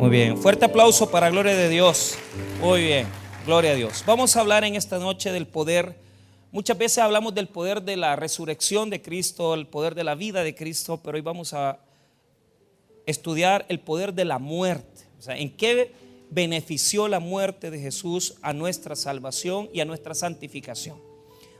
Muy bien, fuerte aplauso para gloria de Dios. Muy bien, gloria a Dios. Vamos a hablar en esta noche del poder. Muchas veces hablamos del poder de la resurrección de Cristo, el poder de la vida de Cristo, pero hoy vamos a estudiar el poder de la muerte. O sea, en qué benefició la muerte de Jesús a nuestra salvación y a nuestra santificación.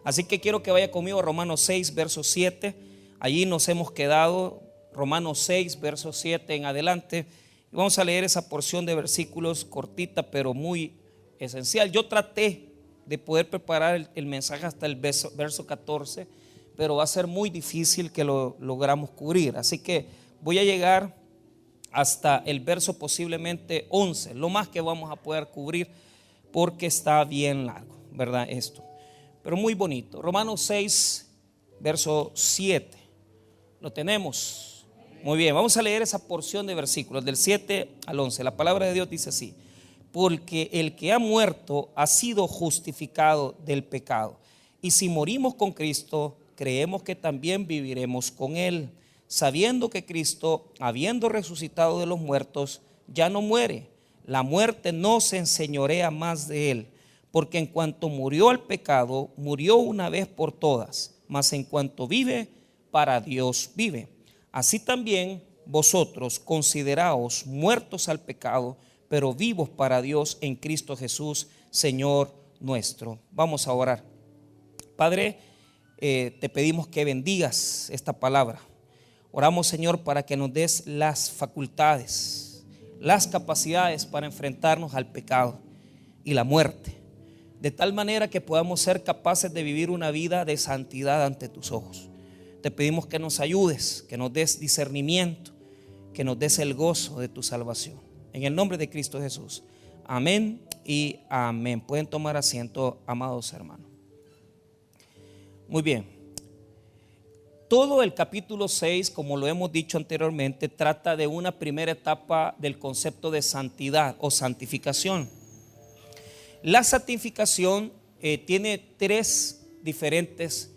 Así que quiero que vaya conmigo a Romanos 6, verso 7. Allí nos hemos quedado, Romanos 6, verso 7 en adelante. Y vamos a leer esa porción de versículos cortita, pero muy esencial. Yo traté de poder preparar el mensaje hasta el verso 14, pero va a ser muy difícil que lo logramos cubrir. Así que voy a llegar hasta el verso posiblemente 11, lo más que vamos a poder cubrir, porque está bien largo, ¿verdad? Esto, pero muy bonito. Romanos 6, verso 7. ¿Lo tenemos? Muy bien, vamos a leer esa porción de versículos del 7 al 11. La palabra de Dios dice así: porque el que ha muerto ha sido justificado del pecado, y si morimos con Cristo, creemos que también viviremos con Él, sabiendo que Cristo, habiendo resucitado de los muertos, ya no muere. La muerte no se enseñorea más de Él, porque en cuanto murió al pecado, murió una vez por todas, mas en cuanto vive, para Dios vive. Así también vosotros consideraos muertos al pecado, pero vivos para Dios en Cristo Jesús, Señor nuestro. Vamos a orar. Padre, te pedimos que bendigas esta palabra. Oramos, Señor, para que nos des las facultades, las capacidades para enfrentarnos al pecado y la muerte, de tal manera que podamos ser capaces de vivir una vida de santidad ante tus ojos. Te pedimos que nos ayudes, que nos des discernimiento, que nos des el gozo de tu salvación. En el nombre de Cristo Jesús. Amén y amén. Pueden tomar asiento, amados hermanos. Muy bien. Todo el capítulo 6, como lo hemos dicho anteriormente, trata de una primera etapa del concepto de santidad o santificación. La santificación tiene tres diferentes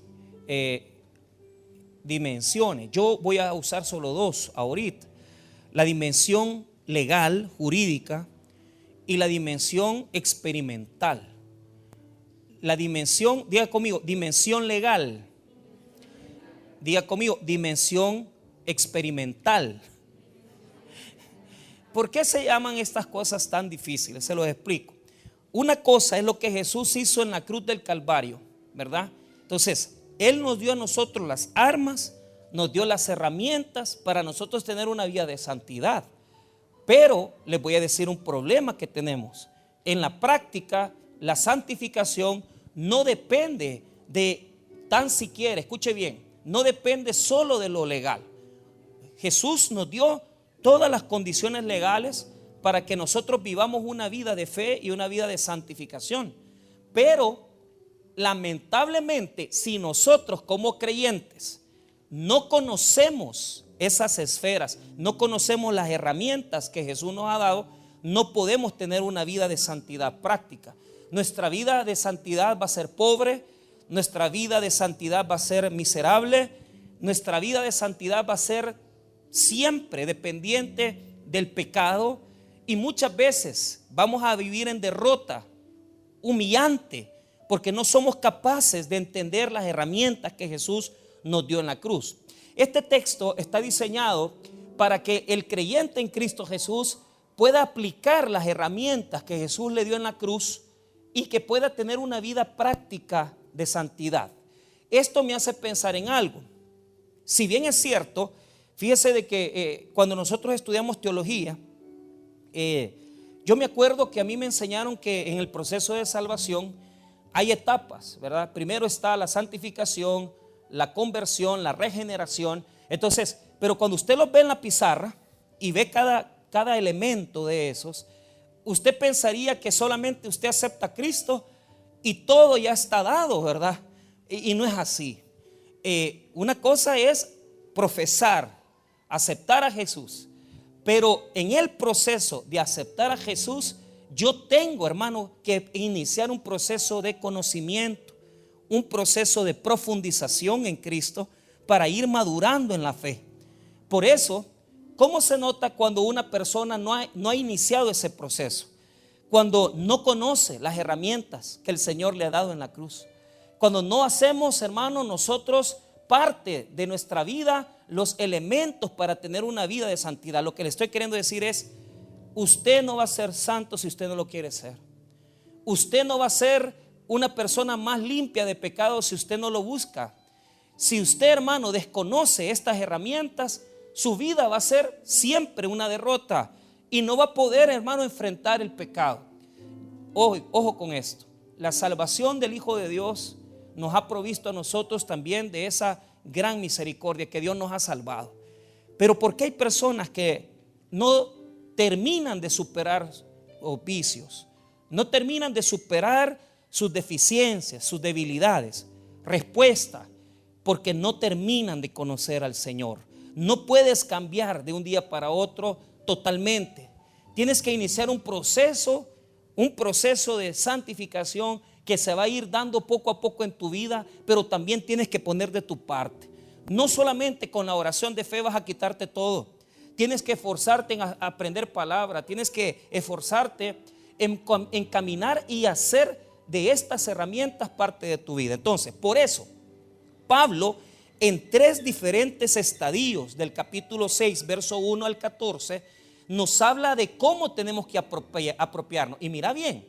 dimensiones. Yo voy a usar solo dos ahorita: la dimensión legal, jurídica, y la dimensión experimental. La dimensión, diga conmigo, dimensión legal. Diga conmigo, dimensión experimental. ¿Por qué se llaman estas cosas tan difíciles? Se los explico. Una cosa es lo que Jesús hizo en la cruz del Calvario, ¿verdad? Entonces, Él nos dio a nosotros las armas, nos dio las herramientas para nosotros tener una vida de santidad. Pero les voy a decir un problema que tenemos. En la práctica, la santificación no depende de tan siquiera, escuche bien, no depende solo de lo legal. Jesús nos dio todas las condiciones legales para que nosotros vivamos una vida de fe y una vida de santificación. Pero lamentablemente, si nosotros como creyentes no conocemos esas esferas, no conocemos las herramientas que Jesús nos ha dado, no podemos tener una vida de santidad práctica. Nuestra vida de santidad va a ser pobre, nuestra vida de santidad va a ser miserable, nuestra vida de santidad va a ser siempre dependiente del pecado, y muchas veces vamos a vivir en derrota humillante porque no somos capaces de entender las herramientas que Jesús nos dio en la cruz. Este texto está diseñado para que el creyente en Cristo Jesús pueda aplicar las herramientas que Jesús le dio en la cruz y que pueda tener una vida práctica de santidad. Esto me hace pensar en algo. Si bien es cierto, fíjese de que cuando nosotros estudiamos teología, yo me acuerdo que a mí me enseñaron que en el proceso de salvación hay etapas, ¿verdad? Primero está la santificación, la conversión, la regeneración. Entonces, pero cuando usted los ve en la pizarra y ve cada elemento de esos, usted pensaría que solamente usted acepta a Cristo y todo ya está dado, ¿verdad? Y no es así. Una cosa es profesar, aceptar a Jesús, pero en el proceso de aceptar a Jesús, yo tengo, hermano, que iniciar un proceso de conocimiento, un proceso de profundización en Cristo para ir madurando en la fe. Por eso, ¿Cómo se nota cuando una persona no ha iniciado ese proceso? Cuando no conoce las herramientas que el Señor le ha dado en la cruz. Cuando no hacemos, hermano, nosotros parte de nuestra vida, los elementos para tener una vida de santidad. Lo que le estoy queriendo decir es, usted no va a ser santo si usted no lo quiere ser. Usted no va a ser una persona más limpia de pecado si usted no lo busca. Si usted, hermano, desconoce estas herramientas, su vida va a ser siempre una derrota y no va a poder, hermano, enfrentar el pecado. Ojo con esto. La salvación del Hijo de Dios nos ha provisto a nosotros también de esa gran misericordia que Dios nos ha salvado. Pero ¿por qué hay personas que no terminan de superar los vicios? No terminan de superar sus deficiencias, sus debilidades. Respuesta: porque no terminan de conocer al Señor. No puedes cambiar de un día para otro totalmente. Tienes que iniciar un proceso de santificación que se va a ir dando poco a poco en tu vida, pero también tienes que poner de tu parte. No solamente con la oración de fe vas a quitarte todo. Tienes que esforzarte en aprender palabra, tienes que esforzarte en caminar y hacer de estas herramientas parte de tu vida. Entonces, por eso, Pablo, en 3 diferentes estadios del capítulo 6, verso 1 al 14, nos habla de cómo tenemos que apropiarnos. Y mira bien,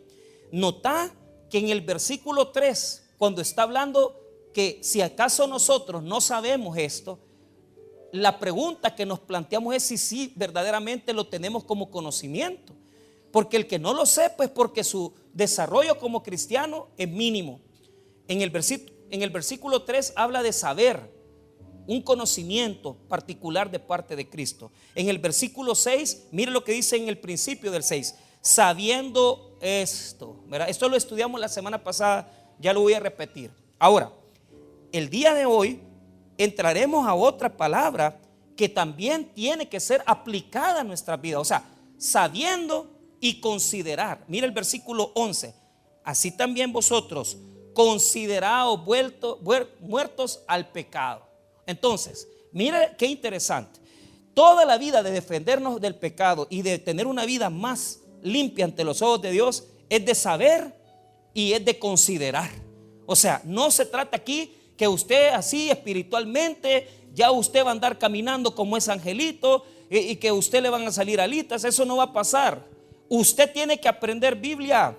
nota que en el versículo 3, cuando está hablando que si acaso nosotros no sabemos esto, la pregunta que nos planteamos es si sí verdaderamente lo tenemos como conocimiento. Porque el que no lo sepa es porque su desarrollo como cristiano es mínimo. En el versículo 3 habla de saber, un conocimiento particular de parte de Cristo. En el versículo 6, mire lo que dice en el principio del 6. Sabiendo esto, ¿verdad? Esto lo estudiamos la semana pasada, ya lo voy a repetir. Ahora, el día de hoy entraremos a otra palabra que también tiene que ser aplicada a nuestra vida. O sea, sabiendo y considerar. Mira el versículo 11. Así también vosotros consideraos muertos al pecado. Entonces, mira qué interesante. Toda la vida de defendernos del pecado y de tener una vida más limpia ante los ojos de Dios es de saber y es de considerar. O sea, no se trata aquí que usted así espiritualmente ya usted va a andar caminando como ese angelito y que a usted le van a salir alitas. Eso no va a pasar. Usted tiene que aprender Biblia,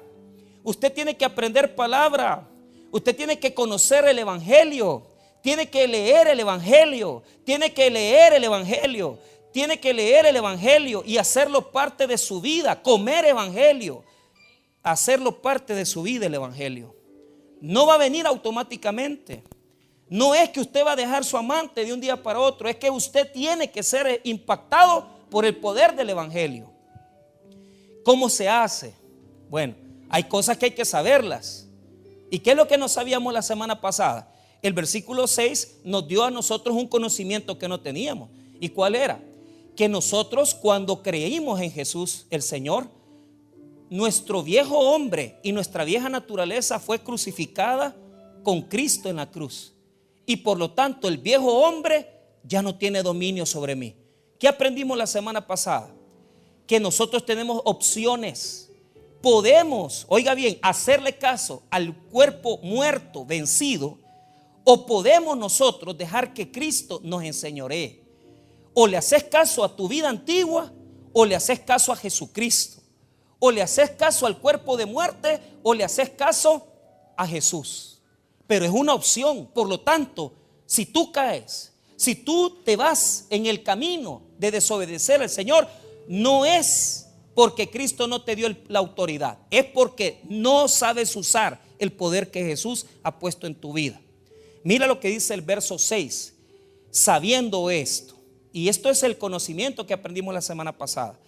usted tiene que aprender palabra, usted tiene que conocer el Evangelio, tiene que leer el Evangelio, tiene que leer el Evangelio, tiene que leer el Evangelio y hacerlo parte de su vida, comer Evangelio, hacerlo parte de su vida el Evangelio. No va a venir automáticamente. No es que usted va a dejar su amante de un día para otro, es que usted tiene que ser impactado por el poder del Evangelio. ¿Cómo se hace? Bueno, hay cosas que hay que saberlas. ¿Y qué es lo que no sabíamos la semana pasada? El versículo 6 nos dio a nosotros un conocimiento que no teníamos. ¿Y cuál era? Que nosotros cuando creímos en Jesús el Señor, nuestro viejo hombre y nuestra vieja naturaleza fue crucificada con Cristo en la cruz. Y por lo tanto el viejo hombre ya no tiene dominio sobre mí. ¿Qué aprendimos la semana pasada? Que nosotros tenemos opciones. Podemos, oiga bien, hacerle caso al cuerpo muerto, vencido, o podemos nosotros dejar que Cristo nos enseñoree. O le haces caso a tu vida antigua, o le haces caso a Jesucristo. O le haces caso al cuerpo de muerte, o le haces caso a Jesús. Pero es una opción. Por lo tanto, si tú caes, si tú te vas en el camino de desobedecer al Señor, no es porque Cristo no te dio la autoridad, es porque no sabes usar el poder que Jesús ha puesto en tu vida. Mira lo que dice el verso 6. Sabiendo esto, y esto es el conocimiento que aprendimos la semana pasada,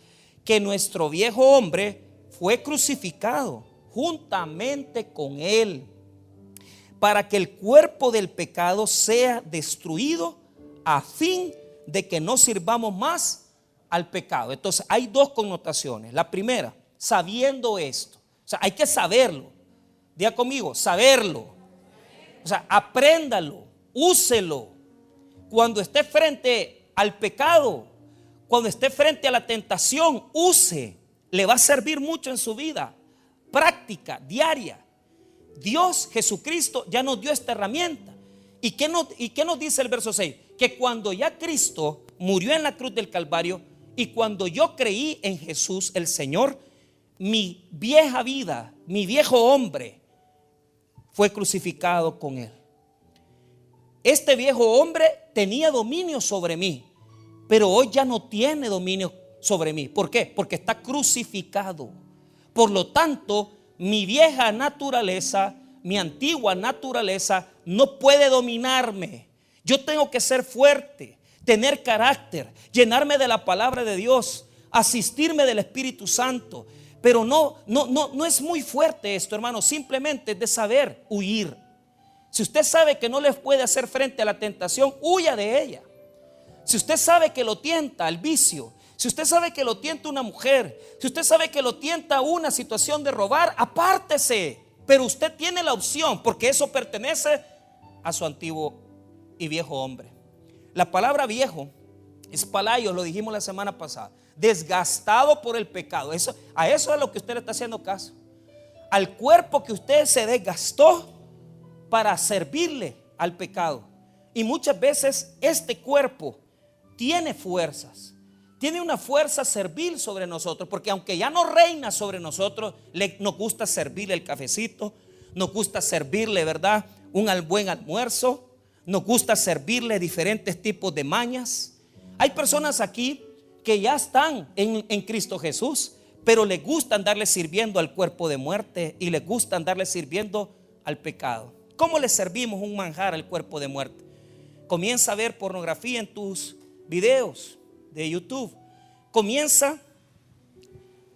que nuestro viejo hombre fue crucificado juntamente con él, para que el cuerpo del pecado sea destruido, a fin de que no sirvamos más al pecado. Entonces hay dos connotaciones. La primera, sabiendo esto. O sea, hay que saberlo. Diga conmigo, saberlo. O sea, apréndalo, úselo. Cuando esté frente al pecado, cuando esté frente a la tentación, use, le va a servir mucho en su vida práctica, diaria. Dios, Jesucristo, ya nos dio esta herramienta. ¿Y qué nos dice el verso 6? Que cuando ya Cristo murió en la cruz del Calvario y cuando yo creí en Jesús el Señor, mi vieja vida, mi viejo hombre fue crucificado con Él. Este viejo hombre tenía dominio sobre mí, pero hoy ya no tiene dominio sobre mí. ¿Por qué? Porque está crucificado. Por lo tanto, mi vieja naturaleza, mi antigua naturaleza no puede dominarme. Yo tengo que ser fuerte, tener carácter, llenarme de la palabra de Dios, asistirme del Espíritu Santo. Pero no es muy fuerte esto, hermano. Simplemente es de saber huir. Si usted sabe que no le puede hacer frente a la tentación, huya de ella. Si usted sabe que lo tienta el vicio, si usted sabe que lo tienta una mujer, si usted sabe que lo tienta una situación de robar, apártese. Pero usted tiene la opción, porque eso pertenece a su antiguo y viejo hombre. La palabra viejo es palaios, lo dijimos la semana pasada, desgastado por el pecado. A eso es a lo que usted le está haciendo caso. Al cuerpo que usted se desgastó para servirle al pecado. Y muchas veces este cuerpo tiene fuerzas, tiene una fuerza servil sobre nosotros, porque aunque ya no reina sobre nosotros, nos gusta servirle el cafecito, nos gusta servirle, ¿verdad?, un buen almuerzo, nos gusta servirle diferentes tipos de mañas. Hay personas aquí que ya están en Cristo Jesús, pero les gusta andarle sirviendo al cuerpo de muerte y les gusta andarle sirviendo al pecado. ¿Cómo le servimos un manjar al cuerpo de muerte? Comienza a ver pornografía en tus videos de YouTube. Comienza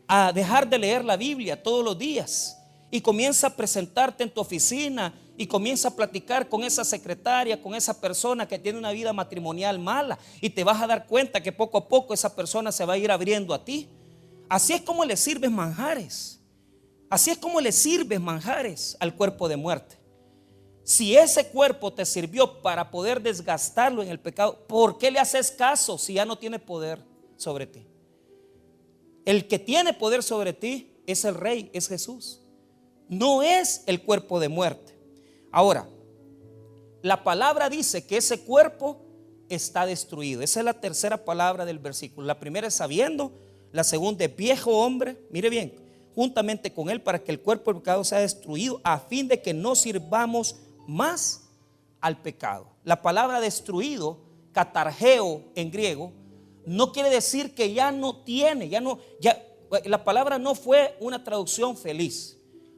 a dejar de leer la Biblia todos los días y comienza a presentarte en tu oficina y comienza a platicar con esa secretaria, con esa persona que tiene una vida matrimonial mala, y te vas a dar cuenta que poco a poco esa persona se va a ir abriendo a ti. Así es como le sirves manjares. Así es como le sirves manjares al cuerpo de muerte. Si ese cuerpo te sirvió para poder desgastarlo en el pecado, ¿por qué le haces caso si ya no tiene poder sobre ti? El que tiene poder sobre ti es el Rey, es Jesús. No es el cuerpo de muerte. Ahora, la palabra dice que ese cuerpo está destruido. Esa es la tercera palabra del versículo. La primera es sabiendo, la segunda es viejo hombre, mire bien, juntamente con él, para que el cuerpo del pecado sea destruido, a fin de que no sirvamos más al pecado. La palabra destruido, katargeo en griego, no quiere decir que ya no tiene, la palabra no fue una traducción feliz.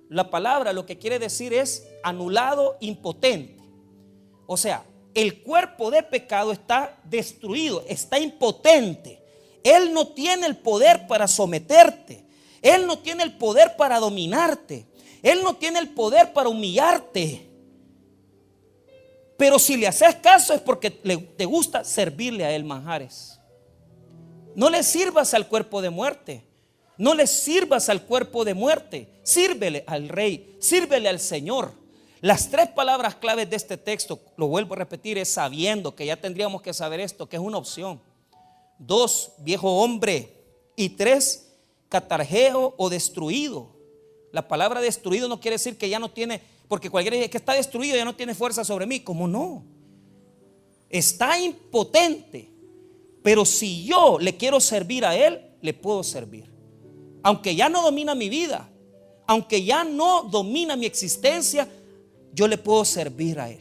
La palabra lo que quiere decir es anulado, impotente. O sea, el cuerpo de pecado está destruido, está impotente. Él no tiene el poder para someterte. Él no tiene el poder para dominarte. Él no tiene el poder para humillarte. Pero si le haces caso es porque te gusta servirle a él manjares. No le sirvas al cuerpo de muerte. No le sirvas al cuerpo de muerte. Sírvele al Rey, sírvele al Señor. Las tres palabras claves de este texto, lo vuelvo a repetir, es sabiendo, que ya tendríamos que saber esto, que es una opción. 2, viejo hombre. Y 3, katargeo o destruido. La palabra destruido no quiere decir que ya no tiene, porque cualquiera dice que está destruido, ya no tiene fuerza sobre mí. ¿Cómo no? Está impotente. Pero si yo le quiero servir a él, le puedo servir. Aunque ya no domina mi vida, aunque ya no domina mi existencia, yo le puedo servir a él.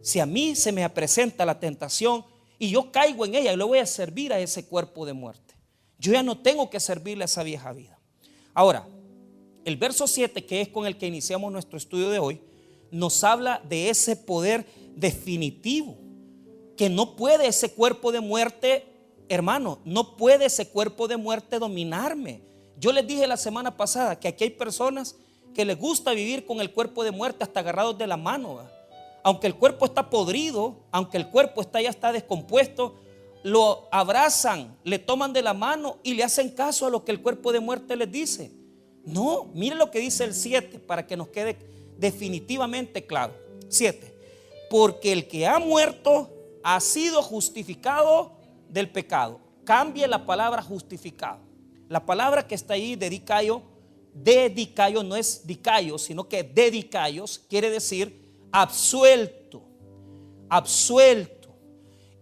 Si a mí se me presenta la tentación y yo caigo en ella, yo le voy a servir a ese cuerpo de muerte. Yo ya no tengo que servirle a esa vieja vida. Ahora, el verso 7, que es con el que iniciamos nuestro estudio de hoy, nos habla de ese poder definitivo, que no puede ese cuerpo de muerte, hermano, no puede ese cuerpo de muerte dominarme. Yo les dije la semana pasada que aquí hay personas que les gusta vivir con el cuerpo de muerte hasta agarrados de la mano, ¿va? Aunque el cuerpo está podrido, aunque el cuerpo ya está descompuesto, lo abrazan, le toman de la mano y le hacen caso a lo que el cuerpo de muerte les dice. No, mire lo que dice el 7 para que nos quede definitivamente claro. 7, porque el que ha muerto ha sido justificado del pecado. cambie la palabra justificado. La palabra que está ahí, dedicayo no es dicayo, sino que dedicayos quiere decir absuelto, absuelto.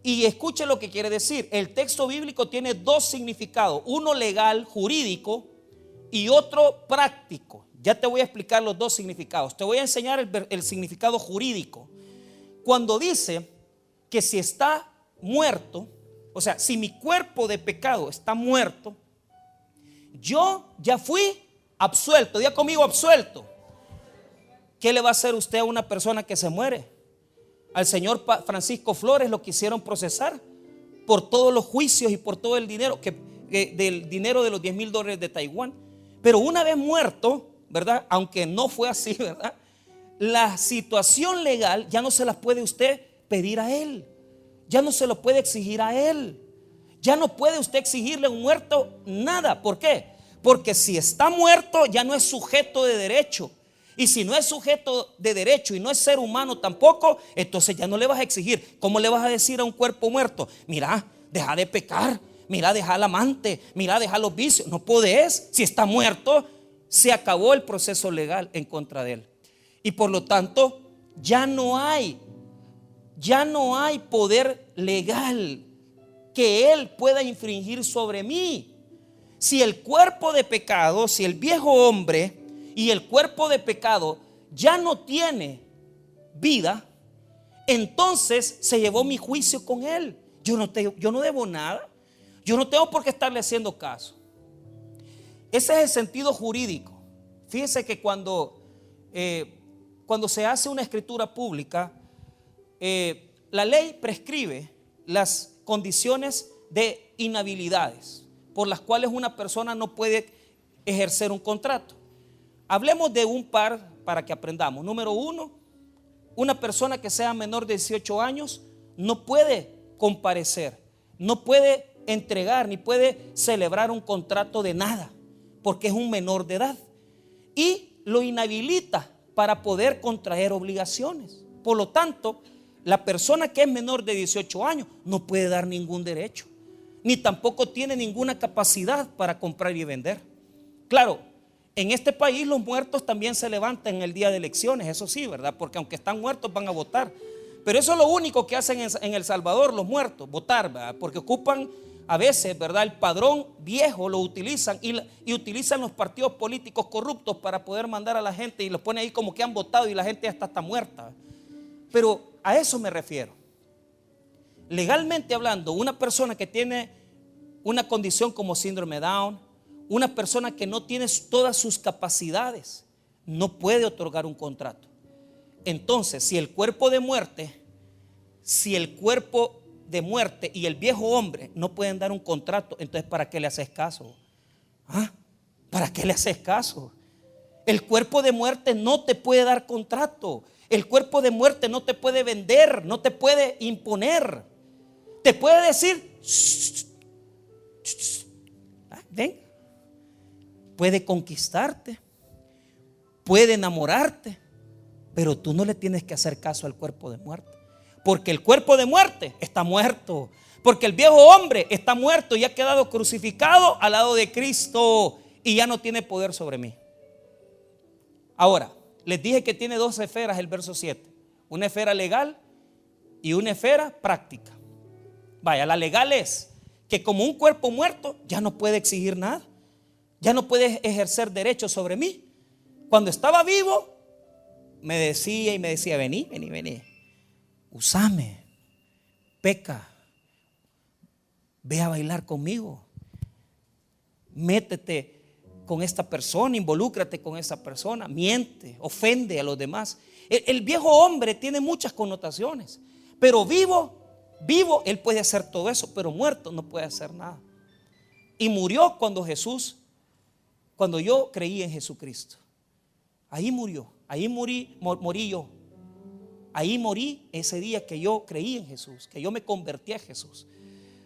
Y escuche lo que quiere decir. El texto bíblico tiene dos significados, uno legal, jurídico, y otro práctico. Ya te voy a explicar los dos significados. Te voy a enseñar el significado jurídico. Cuando dice que si está muerto, o sea, si mi cuerpo de pecado está muerto, yo ya fui absuelto. Diga conmigo, absuelto. ¿Qué le va a hacer usted a una persona que se muere? Al señor Francisco Flores lo quisieron procesar por todos los juicios y por todo el dinero del dinero de los $10,000 de Taiwán. Pero una vez muerto, ¿verdad? Aunque no fue así, ¿verdad? La situación legal ya no se la puede usted pedir a él. Ya no se lo puede exigir a él. Ya no puede usted exigirle a un muerto nada. ¿Por qué? Porque si está muerto ya no es sujeto de derecho. Y si no es sujeto de derecho y no es ser humano tampoco, entonces ya no le vas a exigir. ¿Cómo le vas a decir a un cuerpo muerto? Mira, deja de pecar. Mira, deja al amante. Mira, deja los vicios. No podés. Si está muerto, se acabó el proceso legal en contra de él. Y por lo tanto, ya no hay poder legal que él pueda infringir sobre mí. Si el cuerpo de pecado, si el viejo hombre y el cuerpo de pecado ya no tiene vida, entonces se llevó mi juicio con él. Yo no debo nada. Yo no tengo por qué estarle haciendo caso. Ese es el sentido jurídico. Fíjense que cuando se hace una escritura pública, la ley prescribe las condiciones de inhabilidades por las cuales una persona no puede ejercer un contrato. Hablemos de un par para que aprendamos. Número uno, una persona que sea menor de 18 años no puede comparecer, no puede entregar ni puede celebrar un contrato de nada porque es un menor de edad y lo inhabilita para poder contraer obligaciones. Por lo tanto, la persona que es menor de 18 años no puede dar ningún derecho, ni tampoco tiene ninguna capacidad para comprar y vender. Claro, en este país los muertos también se levantan en el día de elecciones, eso sí, ¿verdad? Porque aunque están muertos van a votar. Pero eso es lo único que hacen en El Salvador los muertos, votar, ¿verdad? Porque ocupan a veces, ¿verdad? El padrón viejo lo utilizan y utilizan los partidos políticos corruptos para poder mandar a la gente y los pone ahí como que han votado y la gente ya está muerta. Pero a eso me refiero. Legalmente hablando, una persona que tiene una condición como síndrome Down, una persona que no tiene todas sus capacidades, no puede otorgar un contrato. Entonces, si el cuerpo de muerte y el viejo hombre no pueden dar un contrato, entonces ¿para qué le haces caso? ¿Ah? ¿Para qué le haces caso? El cuerpo de muerte no te puede dar contrato. El cuerpo de muerte no te puede vender, no te puede imponer. Te puede decir, ven, puede conquistarte, puede enamorarte, pero tú no le tienes que hacer caso al cuerpo de muerte. Porque el cuerpo de muerte está muerto. Porque el viejo hombre está muerto y ha quedado crucificado al lado de Cristo y ya no tiene poder sobre mí. Ahora, les dije que tiene dos esferas el verso 7. Una esfera legal y una esfera práctica. Vaya, la legal es que como un cuerpo muerto ya no puede exigir nada. Ya no puede ejercer derechos sobre mí. Cuando estaba vivo me decía, vení. Usame, peca, ve a bailar conmigo, métete con esta persona, involúcrate con esa persona, miente, ofende a los demás. El viejo hombre tiene muchas connotaciones, pero vivo, él puede hacer todo eso, pero muerto no puede hacer nada. Y murió cuando yo creí en Jesucristo. Ahí murió, ahí morí yo. Ahí morí ese día que yo creí en Jesús, que yo me convertí a Jesús.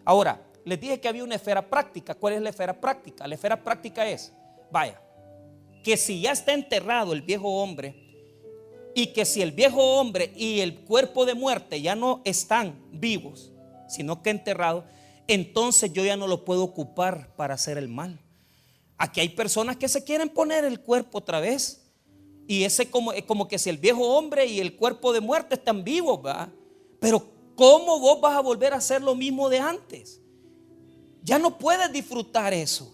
Ahora, les dije que había una esfera práctica. ¿Cuál es la esfera práctica? La esfera práctica es, vaya, que si ya está enterrado el viejo hombre y que si el viejo hombre y el cuerpo de muerte ya no están vivos, sino que enterrados, entonces yo ya no lo puedo ocupar para hacer el mal. Aquí hay personas que se quieren poner el cuerpo otra vez, y ese es como que si el viejo hombre y el cuerpo de muerte están vivos, ¿verdad? Pero ¿cómo vos vas a volver a hacer lo mismo de antes? Ya no puedes disfrutar eso.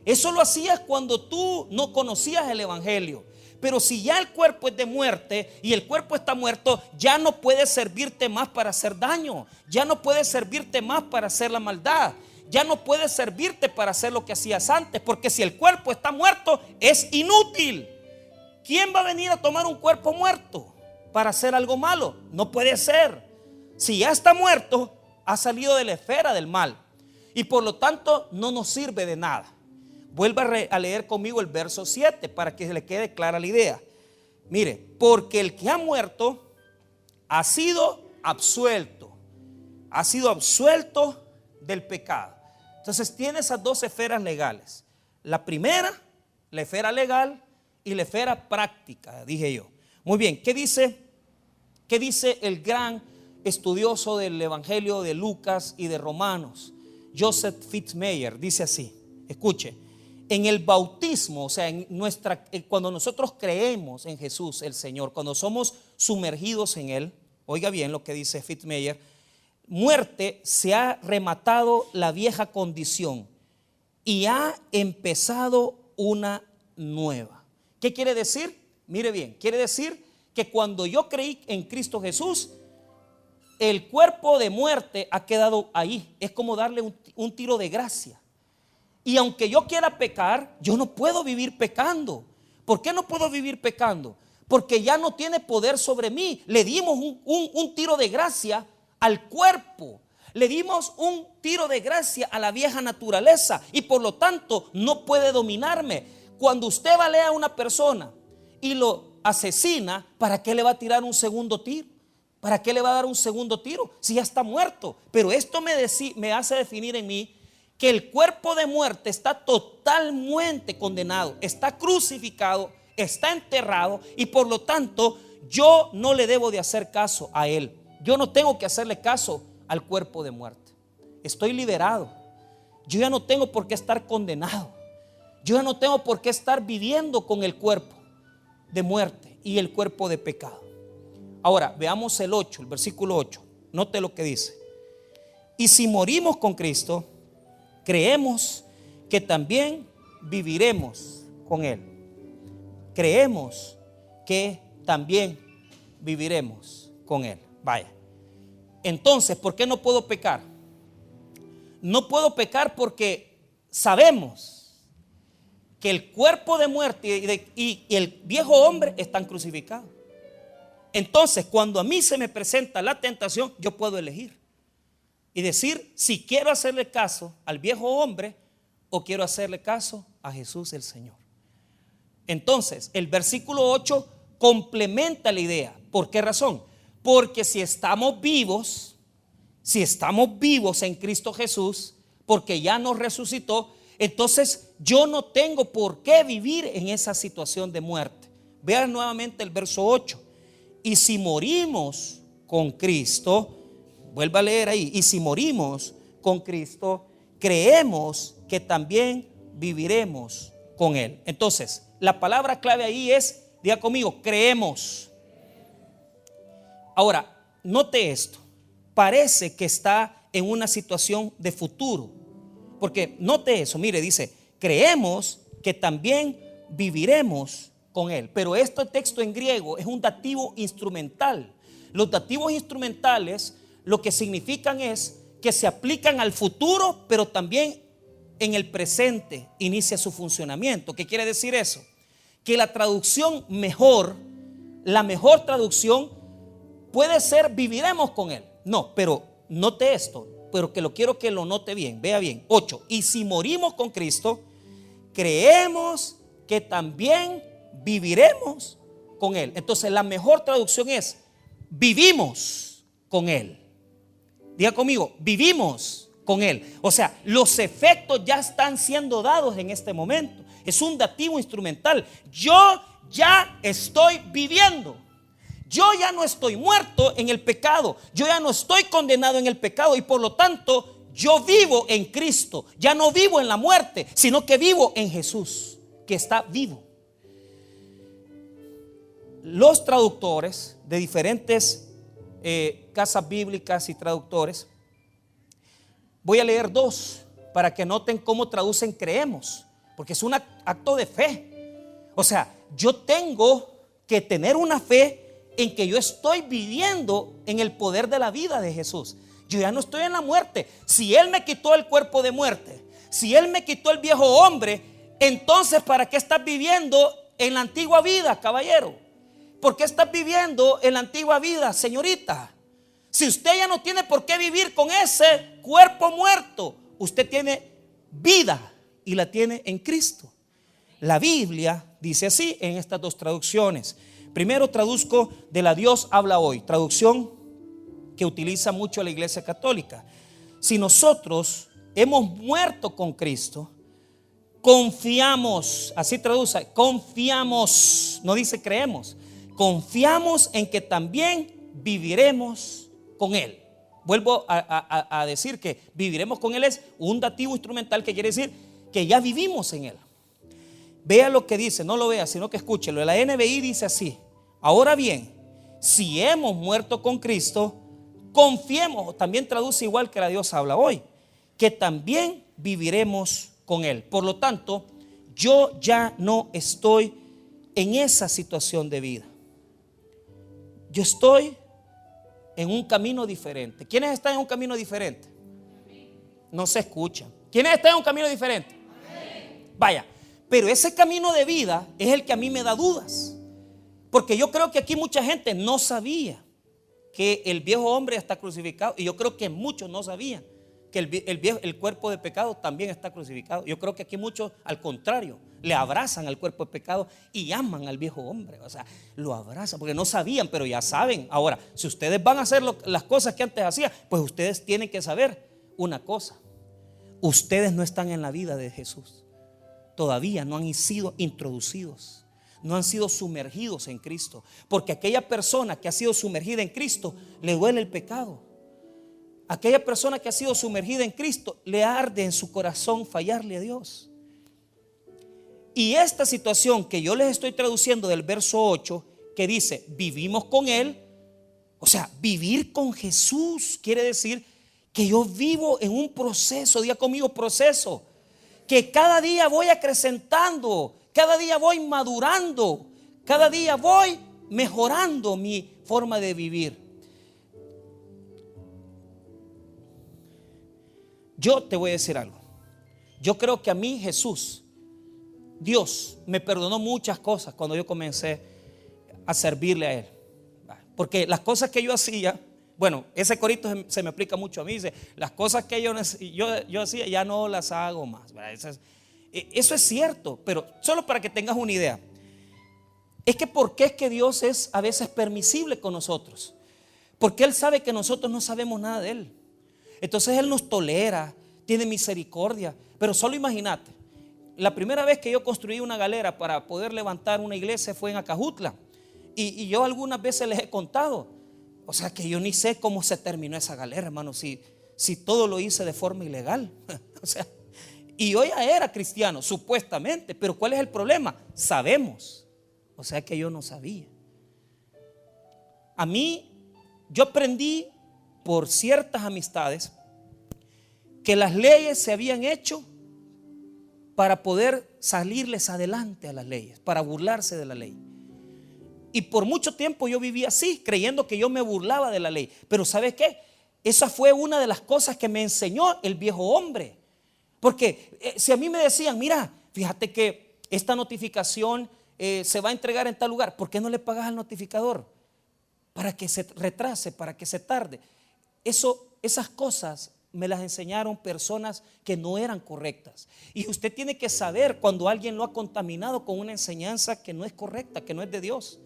Eso lo hacías cuando tú no conocías el evangelio. Pero si ya el cuerpo es de muerte y el cuerpo está muerto, ya no puede servirte más para hacer daño. Ya no puede servirte más para hacer la maldad. Ya no puede servirte para hacer lo que hacías antes. Porque si el cuerpo está muerto, es inútil. ¿Quién va a venir a tomar un cuerpo muerto para hacer algo malo? No puede ser. Si ya está muerto, ha salido de la esfera del mal. Y por lo tanto no nos sirve de nada. Vuelva a leer conmigo el verso 7 para que se le quede clara la idea. Mire, porque el que ha muerto ha sido absuelto. Ha sido absuelto del pecado. Entonces tiene esas dos esferas legales. La primera, la esfera legal, y la esfera práctica, dije yo. Muy bien, ¿qué dice el gran estudioso del evangelio de Lucas y de Romanos? Joseph Fitzmayer dice así, escuche, en el bautismo, o sea, cuando nosotros creemos en Jesús el Señor, cuando somos sumergidos en Él, oiga bien lo que dice Fitzmayer, muerte, se ha rematado la vieja condición y ha empezado una nueva. ¿Qué quiere decir? Mire bien, quiere decir que cuando yo creí en Cristo Jesús, el cuerpo de muerte ha quedado ahí. Es como darle un tiro de gracia. Y aunque yo quiera pecar, yo no puedo vivir pecando. ¿Por qué no puedo vivir pecando? Porque ya no tiene poder sobre mí. Le dimos un tiro de gracia al cuerpo. Le dimos un tiro de gracia a la vieja naturaleza. Y por lo tanto no puede dominarme. Cuando usted balea a una persona y lo asesina, ¿para qué le va a tirar un segundo tiro? ¿Para qué le va a dar un segundo tiro si ya está muerto? Pero esto me hace definir en mí que el cuerpo de muerte está totalmente condenado, está crucificado, está enterrado, y por lo tanto yo no le debo de hacer caso a él. Yo no tengo que hacerle caso al cuerpo de muerte. Estoy liberado. Yo ya no tengo por qué estar condenado. Yo ya no tengo por qué estar viviendo con el cuerpo de muerte y el cuerpo de pecado. Ahora, veamos el versículo 8. Note lo que dice. Y si morimos con Cristo, creemos que también viviremos con Él. Creemos que también viviremos con Él. Vaya. Entonces, ¿por qué no puedo pecar? No puedo pecar porque sabemos que el cuerpo de muerte y el viejo hombre están crucificados. Entonces, cuando a mí se me presenta la tentación, yo puedo elegir y decir si quiero hacerle caso al viejo hombre o quiero hacerle caso a Jesús el Señor. Entonces, el versículo 8 complementa la idea. ¿Por qué razón? Porque si estamos vivos en Cristo Jesús, porque ya nos resucitó, entonces yo no tengo por qué vivir en esa situación de muerte. Vean nuevamente el verso 8. Y si morimos con Cristo, vuelva a leer ahí, y si morimos con Cristo, creemos que también viviremos con Él. Entonces, la palabra clave ahí es, diga conmigo, creemos. Ahora, note esto, parece que está en una situación de futuro. Porque note eso, mire, dice, creemos que también viviremos con Él. Pero este texto en griego es un dativo instrumental. Los dativos instrumentales lo que significan es que se aplican al futuro, pero también en el presente inicia su funcionamiento. ¿Qué quiere decir eso? Que la traducción mejor, la mejor traducción puede ser viviremos con Él. No, pero note esto, pero que lo quiero que lo note bien. Vea bien, 8. Y si morimos con Cristo, creemos que también viviremos con Él. Entonces la mejor traducción es vivimos con Él. Diga conmigo, vivimos con Él. O sea, los efectos ya están siendo dados en este momento. Es un dativo instrumental. Yo ya estoy viviendo. Yo ya no estoy muerto en el pecado. Yo ya no estoy condenado en el pecado. Y por lo tanto, yo vivo en Cristo. Ya no vivo en la muerte, sino que vivo en Jesús, que está vivo. Los traductores de diferentes casas bíblicas y traductores, voy a leer dos para que noten cómo traducen creemos, porque es un acto de fe. O sea, yo tengo que tener una fe en que yo estoy viviendo en el poder de la vida de Jesús. Yo ya no estoy en la muerte. Si Él me quitó el cuerpo de muerte, si Él me quitó el viejo hombre, entonces ¿para qué estás viviendo en la antigua vida, caballero? ¿Por qué estás viviendo en la antigua vida, señorita? Si usted ya no tiene por qué vivir con ese cuerpo muerto, usted tiene vida y la tiene en Cristo. La Biblia dice así en estas dos traducciones. Primero traduzco de la Dios habla hoy, traducción que utiliza mucho la Iglesia Católica. Si nosotros hemos muerto con Cristo, confiamos, así traduce, confiamos, no dice creemos, confiamos en que también viviremos con Él. Vuelvo a decir que viviremos con Él es un dativo instrumental que quiere decir que ya vivimos en Él. Vea lo que dice, no lo vea, sino que escúchelo. La NBI dice así: ahora bien, si hemos muerto con Cristo, confiemos, también traduce igual que la Dios habla hoy, que también viviremos con Él. Por lo tanto, yo ya no estoy en esa situación de vida. Yo estoy en un camino diferente. ¿Quiénes están en un camino diferente? No se escuchan. ¿Quiénes están en un camino diferente? Vaya, pero ese camino de vida es el que a mí me da dudas. Porque yo creo que aquí mucha gente no sabía que el viejo hombre está crucificado. Y yo creo que muchos no sabían que el cuerpo de pecado también está crucificado. Yo creo que aquí muchos, al contrario, le abrazan al cuerpo de pecado y aman al viejo hombre. O sea, lo abrazan porque no sabían, pero ya saben. Ahora, si ustedes van a hacer las cosas que antes hacían, pues ustedes tienen que saber una cosa: ustedes no están en la vida de Jesús. Todavía no han sido introducidos, no han sido sumergidos en Cristo. Porque aquella persona que ha sido sumergida en Cristo le duele el pecado. Aquella persona que ha sido sumergida en Cristo le arde en su corazón fallarle a Dios. Y esta situación que yo les estoy traduciendo del verso 8, que dice vivimos con Él, o sea, vivir con Jesús quiere decir que yo vivo en un proceso, diga conmigo proceso, que cada día voy acrecentando, cada día voy madurando, cada día voy mejorando mi forma de vivir. Yo te voy a decir algo. Yo creo que a mí Jesús, Dios, me perdonó muchas cosas cuando yo comencé a servirle a Él. Porque las cosas que yo hacía, bueno, ese corito se me aplica mucho a mí. Dice, las cosas que yo hacía ya no las hago más. Eso es cierto, pero solo para que tengas una idea. Es que ¿por qué es que Dios es a veces permisible con nosotros? Porque Él sabe que nosotros no sabemos nada de Él. Entonces Él nos tolera, tiene misericordia. Pero solo imagínate, la primera vez que yo construí una galera para poder levantar una iglesia fue en Acajutla. Y yo algunas veces les he contado. O sea que yo ni sé cómo se terminó esa galera, hermano, si todo lo hice de forma ilegal. O sea, y yo ya era cristiano, supuestamente. Pero ¿cuál es el problema? Sabemos. O sea que yo no sabía. A mí, yo aprendí por ciertas amistades que las leyes se habían hecho para poder salirles adelante a las leyes, para burlarse de la ley. Y por mucho tiempo yo viví así, creyendo que yo me burlaba de la ley. Pero ¿sabes qué? Esa fue una de las cosas que me enseñó el viejo hombre. Porque si a mí me decían, mira, fíjate que esta notificación se va a entregar en tal lugar, ¿por qué no le pagas al notificador? Para que se retrase, para que se tarde. Esas cosas me las enseñaron personas que no eran correctas. Y usted tiene que saber cuando alguien lo ha contaminado con una enseñanza que no es correcta, que no es de Dios.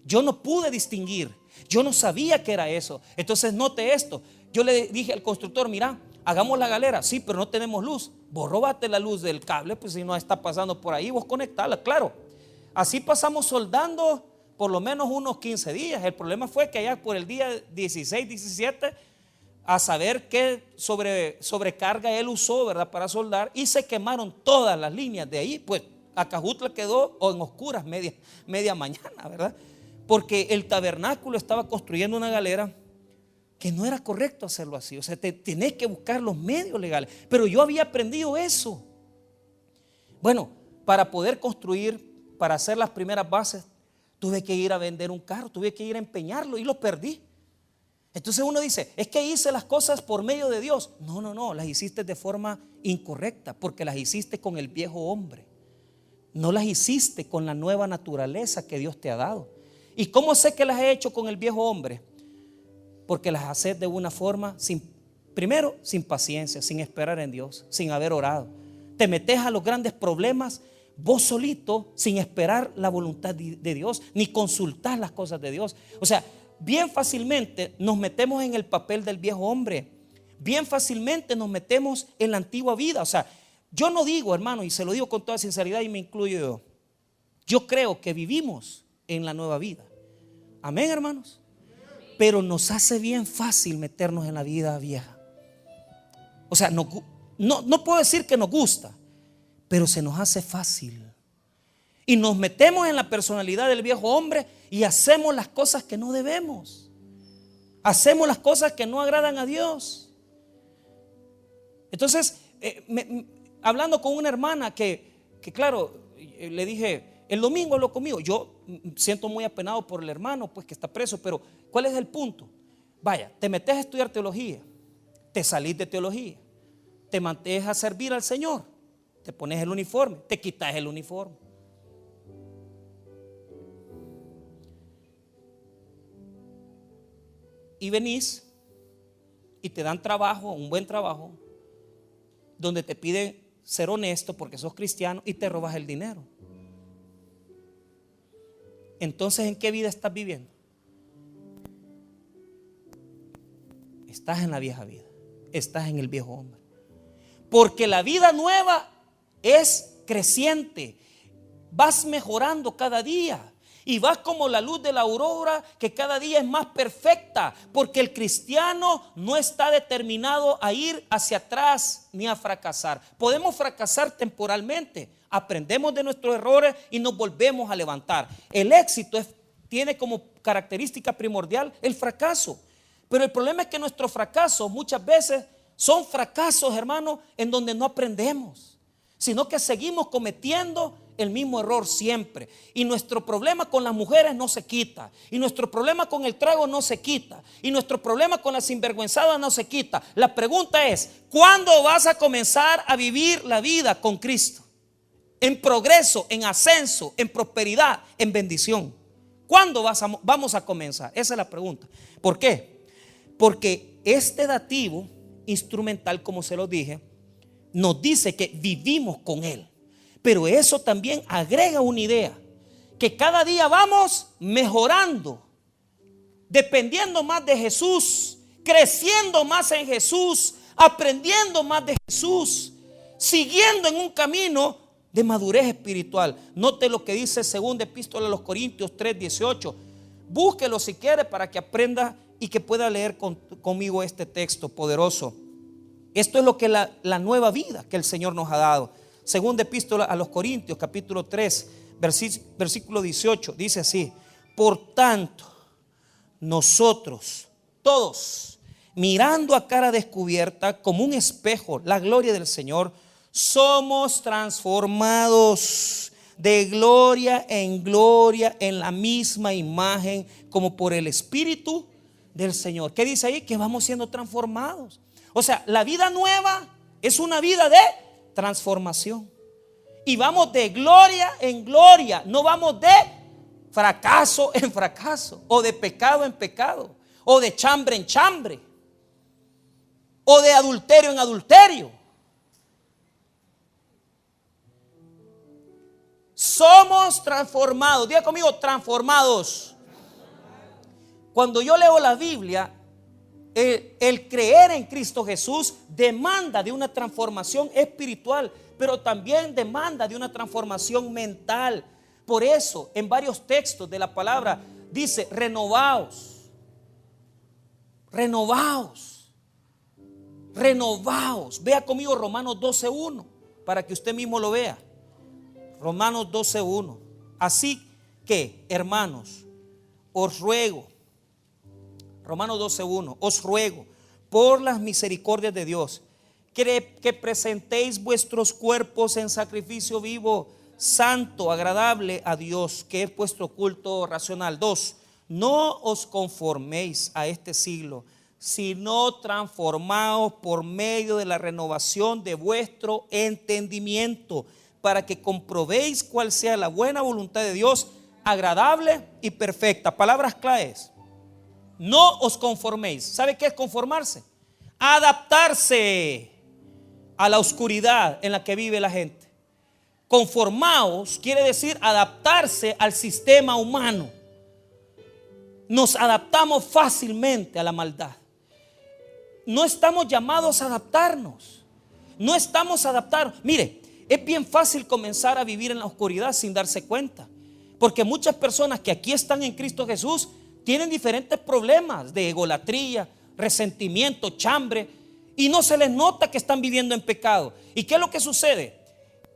Yo no pude distinguir, yo no sabía que era eso. Entonces note esto, yo le dije al constructor, mira, hagamos la galera, sí, pero no tenemos luz. Vos robate la luz del cable, pues si no está pasando por ahí, vos conectala, claro. Así pasamos soldando por lo menos unos 15 días. El problema fue que allá por el día 16, 17, a saber qué sobrecarga él usó, ¿verdad?, para soldar, y se quemaron todas las líneas de ahí. Pues Acajutla quedó en oscuras media mañana, ¿verdad? Porque el tabernáculo estaba construyendo una galera que no era correcto hacerlo así. O sea, tenés que buscar los medios legales. Pero yo había aprendido eso. Bueno, para poder construir, para hacer las primeras bases, tuve que ir a vender un carro, tuve que ir a empeñarlo y lo perdí. Entonces uno dice, es que hice las cosas por medio de Dios. No, las hiciste de forma incorrecta, porque las hiciste con el viejo hombre. No las hiciste con la nueva naturaleza que Dios te ha dado. ¿Y cómo sé que las he hecho con el viejo hombre? Porque las haces de una forma, primero, sin paciencia, sin esperar en Dios, sin haber orado. Te metes a los grandes problemas vos solito, sin esperar la voluntad de Dios, ni consultar las cosas de Dios. O sea, bien fácilmente nos metemos en el papel del viejo hombre. Bien fácilmente nos metemos en la antigua vida. O sea, yo no digo, hermano, y se lo digo con toda sinceridad y me incluyo yo, yo creo que vivimos en la nueva vida. Amén, hermanos. Pero nos hace bien fácil meternos en la vida vieja. O sea, no puedo decir que nos gusta, pero se nos hace fácil. Y nos metemos en la personalidad del viejo hombre y hacemos las cosas que no debemos. Hacemos las cosas que no agradan a Dios. Entonces, hablando con una hermana que claro, le dije, el domingo habló conmigo. Yo siento muy apenado por el hermano, pues, que está preso, pero ¿cuál es el punto? Vaya, te metes a estudiar teología, te salís de teología, te mantienes a servir al Señor, te pones el uniforme, te quitas el uniforme. Y venís y te dan trabajo, un buen trabajo, donde te piden ser honesto porque sos cristiano y te robas el dinero. Entonces, ¿en qué vida estás viviendo? Estás en la vieja vida, estás en el viejo hombre. Porque la vida nueva es creciente, vas mejorando cada día y vas como la luz de la aurora que cada día es más perfecta, porque el cristiano no está determinado a ir hacia atrás ni a fracasar. Podemos fracasar temporalmente, aprendemos de nuestros errores y nos volvemos a levantar. El éxito tiene como característica primordial el fracaso, pero el problema es que nuestros fracasos muchas veces son fracasos, hermanos, en donde no aprendemos, sino que seguimos cometiendo el mismo error siempre. Y nuestro problema con las mujeres no se quita, y nuestro problema con el trago no se quita, y nuestro problema con la sinvergüenzada no se quita. La pregunta es, ¿cuándo vas a comenzar a vivir la vida con Cristo? En progreso, en ascenso, en prosperidad, en bendición. ¿Cuándo vamos a comenzar? Esa es la pregunta. ¿Por qué? Porque este dativo instrumental, como se lo dije, nos dice que vivimos con Él. Pero eso también agrega una idea, que cada día vamos mejorando, dependiendo más de Jesús, creciendo más en Jesús, aprendiendo más de Jesús, siguiendo en un camino de madurez espiritual. Note lo que dice segunda epístola a los Corintios 3:18. Búsquelo si quiere para que aprenda y que pueda leer conmigo este texto poderoso. Esto es lo que la nueva vida que el Señor nos ha dado. Segunda epístola a los Corintios, capítulo 3, versículo 18, dice así: por tanto, nosotros todos, mirando a cara descubierta como un espejo la gloria del Señor, somos transformados de gloria en gloria en la misma imagen como por el Espíritu del Señor. ¿Qué dice ahí? Que vamos siendo transformados. O sea, la vida nueva es una vida de transformación. Y vamos de gloria en gloria, no vamos de fracaso en fracaso, o de pecado en pecado, o de chambre en chambre, o de adulterio en adulterio. Somos transformados. Diga conmigo, transformados. Cuando yo leo la Biblia, el creer en Cristo Jesús demanda de una transformación espiritual, pero también demanda de una transformación mental. Por eso, en varios textos de la palabra dice: renovaos, renovaos. Renovaos. Vea conmigo Romanos 12:1 para que usted mismo lo vea. Romanos 12:1. Así que, hermanos, os ruego, Romanos 12:1, os ruego por las misericordias de Dios que presentéis vuestros cuerpos en sacrificio vivo, santo, agradable a Dios, que es vuestro culto racional. 2, no os conforméis a este siglo, sino transformaos por medio de la renovación de vuestro entendimiento, para que comprobéis cuál sea la buena voluntad de Dios, agradable y perfecta. Palabras claves. No os conforméis. ¿Sabe qué es conformarse? Adaptarse a la oscuridad en la que vive la gente. Conformaos quiere decir adaptarse al sistema humano. Nos adaptamos fácilmente a la maldad. No estamos llamados a adaptarnos. No estamos adaptados. Mire, es bien fácil comenzar a vivir en la oscuridad sin darse cuenta. Porque muchas personas que aquí están en Cristo Jesús tienen diferentes problemas de egolatría, resentimiento, chambre, y no se les nota que están viviendo en pecado. ¿Y qué es lo que sucede?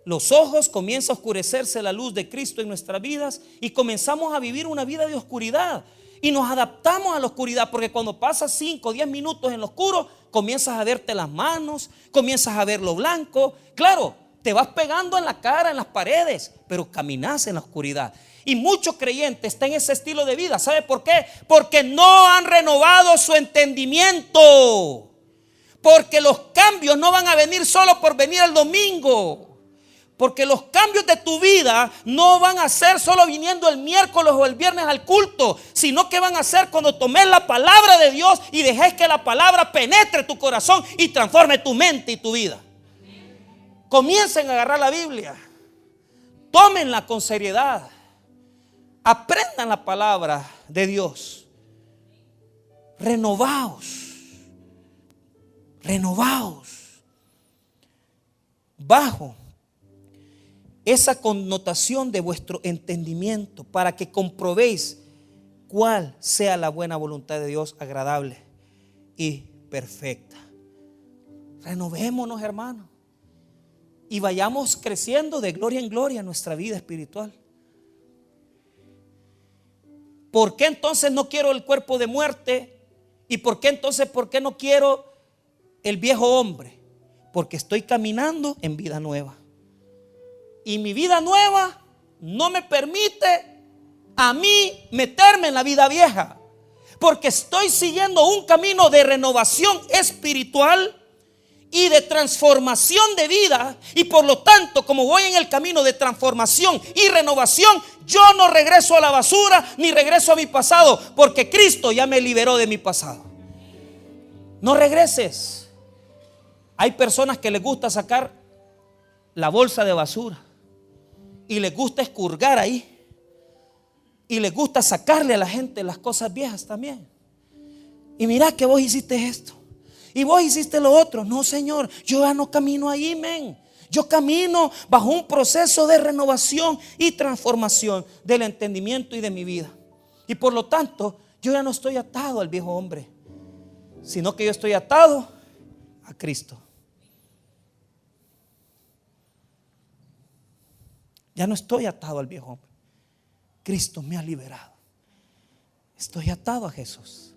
Los ojos comienza a oscurecerse la luz de Cristo en nuestras vidas y comenzamos a vivir una vida de oscuridad. Y nos adaptamos a la oscuridad, porque cuando pasas 5 o 10 minutos en lo oscuro, comienzas a verte las manos, comienzas a ver lo blanco. Claro, te vas pegando en la cara, en las paredes, pero caminas en la oscuridad. Y muchos creyentes están en ese estilo de vida. ¿Sabe por qué? Porque no han renovado su entendimiento. Porque los cambios no van a venir solo por venir el domingo. Porque los cambios de tu vida no van a ser solo viniendo el miércoles o el viernes al culto, sino que van a ser cuando tomes la palabra de Dios y dejes que la palabra penetre tu corazón y transforme tu mente y tu vida. Comiencen a agarrar la Biblia, tómenla con seriedad, aprendan la palabra de Dios. Renovaos bajo esa connotación de vuestro entendimiento, para que comprobéis cuál sea la buena voluntad de Dios, agradable y perfecta. Renovémonos, hermanos, y vayamos creciendo de gloria en gloria en nuestra vida espiritual. ¿Por qué entonces no quiero el cuerpo de muerte? ¿Y por qué no quiero el viejo hombre? Porque estoy caminando en vida nueva. Y mi vida nueva no me permite a mí meterme en la vida vieja, porque estoy siguiendo un camino de renovación espiritual y de transformación de vida. Y por lo tanto, como voy en el camino de transformación y renovación, yo no regreso a la basura ni regreso a mi pasado, porque Cristo ya me liberó de mi pasado. No regreses. Hay personas que les gusta sacar la bolsa de basura y les gusta escurgar ahí, y les gusta sacarle a la gente las cosas viejas también. Y mira que vos hiciste esto y vos hiciste lo otro. No, Señor, yo ya no camino ahí, men. Yo camino bajo un proceso de renovación y transformación del entendimiento y de mi vida. Y por lo tanto, yo ya no estoy atado al viejo hombre, sino que yo estoy atado a Cristo. Ya no estoy atado al viejo hombre. Cristo me ha liberado. Estoy atado a Jesús.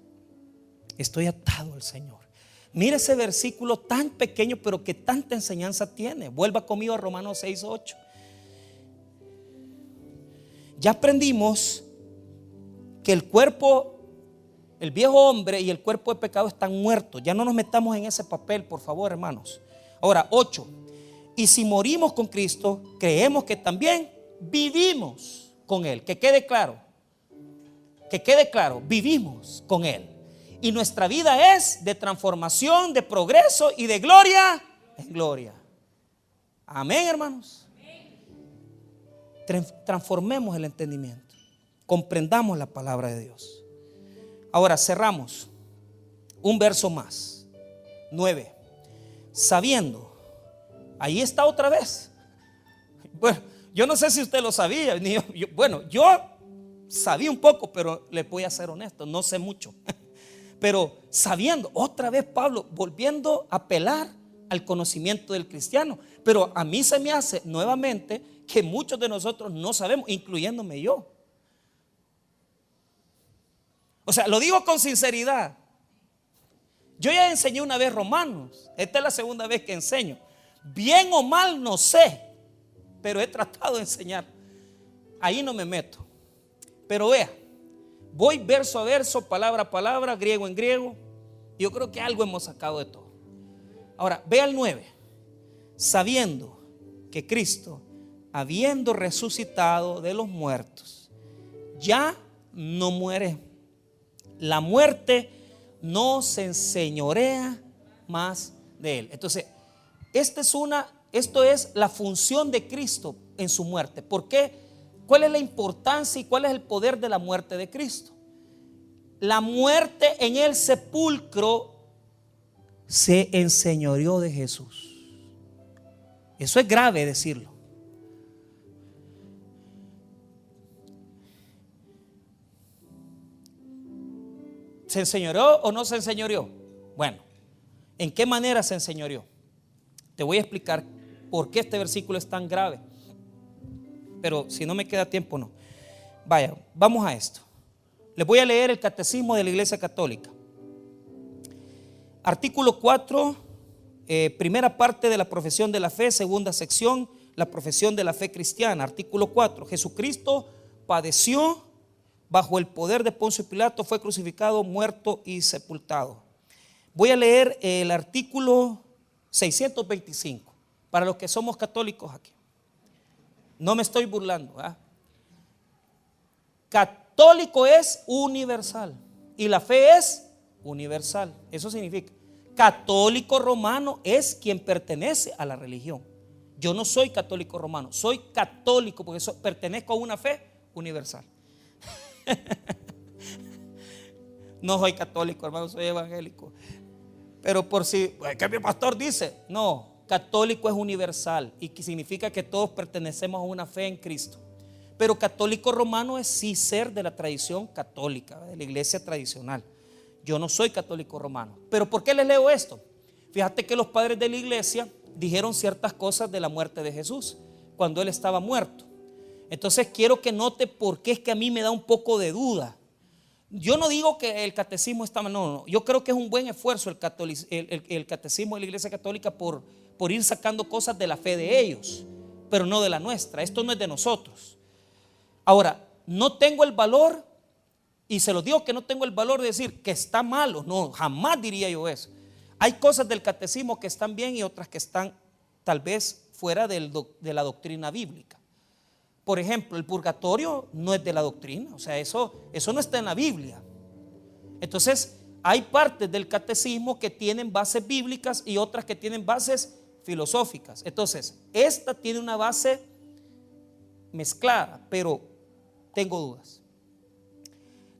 Estoy atado al Señor. Mire ese versículo tan pequeño, pero que tanta enseñanza tiene. Vuelva conmigo a Romanos 6:8. Ya aprendimos que el cuerpo, el viejo hombre y el cuerpo de pecado están muertos. Ya no nos metamos en ese papel, por favor, hermanos. Ahora, 8. Y si morimos con Cristo, creemos que también vivimos con Él. Que quede claro, vivimos con Él. Y nuestra vida es de transformación, de progreso y de gloria en gloria. Amén, hermanos. Transformemos el entendimiento, comprendamos la palabra de Dios. Ahora cerramos un verso más, 9. Sabiendo, ahí está otra vez. Bueno, yo no sé si usted lo sabía. Yo sabía un poco, pero le voy a ser honesto, no sé mucho. Pero sabiendo, otra vez Pablo, volviendo a apelar al conocimiento del cristiano. Pero a mí se me hace nuevamente que muchos de nosotros no sabemos, incluyéndome yo. O sea, lo digo con sinceridad. Yo ya enseñé una vez Romanos. Esta es la segunda vez que enseño. Bien o mal no sé, pero he tratado de enseñar. Ahí no me meto. Pero vea, voy verso a verso, palabra a palabra, griego en griego. Yo creo que algo hemos sacado de todo. Ahora, vea el 9. Sabiendo que Cristo, habiendo resucitado de los muertos, ya no muere. La muerte no se enseñorea más de él. Entonces, esto es la función de Cristo en su muerte. ¿Por qué? ¿Cuál es la importancia y cuál es el poder de la muerte de Cristo? La muerte en el sepulcro se enseñoreó de Jesús. Eso es grave decirlo. ¿Se enseñoreó o no se enseñoreó? Bueno, ¿en qué manera se enseñoreó? Te voy a explicar por qué este versículo es tan grave. Pero si no me queda tiempo, no. Vaya, vamos a esto. Les voy a leer el Catecismo de la Iglesia Católica. Artículo 4, primera parte de la profesión de la fe, segunda sección, la profesión de la fe cristiana. Artículo 4, Jesucristo padeció bajo el poder de Poncio Pilato, fue crucificado, muerto y sepultado. Voy a leer el artículo 625 para los que somos católicos aquí. No me estoy burlando, ¿eh? Católico es universal y la fe es universal. Eso significa católico romano es quien pertenece a la religión. Yo no soy católico romano, soy católico porque pertenezco a una fe universal. No soy católico, hermano, soy evangélico. Pero por si, que mi pastor dice, no, católico es universal y que significa que todos pertenecemos a una fe en Cristo. Pero católico romano es sí ser de la tradición católica, de la iglesia tradicional. Yo no soy católico romano. Pero ¿por qué les leo esto? Fíjate que los padres de la iglesia dijeron ciertas cosas de la muerte de Jesús cuando él estaba muerto. Entonces quiero que note por qué es que a mí me da un poco de duda. Yo no digo que el catecismo está mal, no. Yo creo que es un buen esfuerzo el catecismo de la iglesia católica por ir sacando cosas de la fe de ellos, pero no de la nuestra. Esto no es de nosotros. Ahora, no tengo el valor, y se los digo que no tengo el valor de decir que está malo. No, jamás diría yo eso. Hay cosas del catecismo que están bien y otras que están tal vez fuera de la doctrina bíblica. Por ejemplo, el purgatorio no es de la doctrina, o sea, eso no está en la Biblia. Entonces, hay partes del catecismo que tienen bases bíblicas y otras que tienen bases filosóficas. Entonces, esta tiene una base mezclada, pero tengo dudas.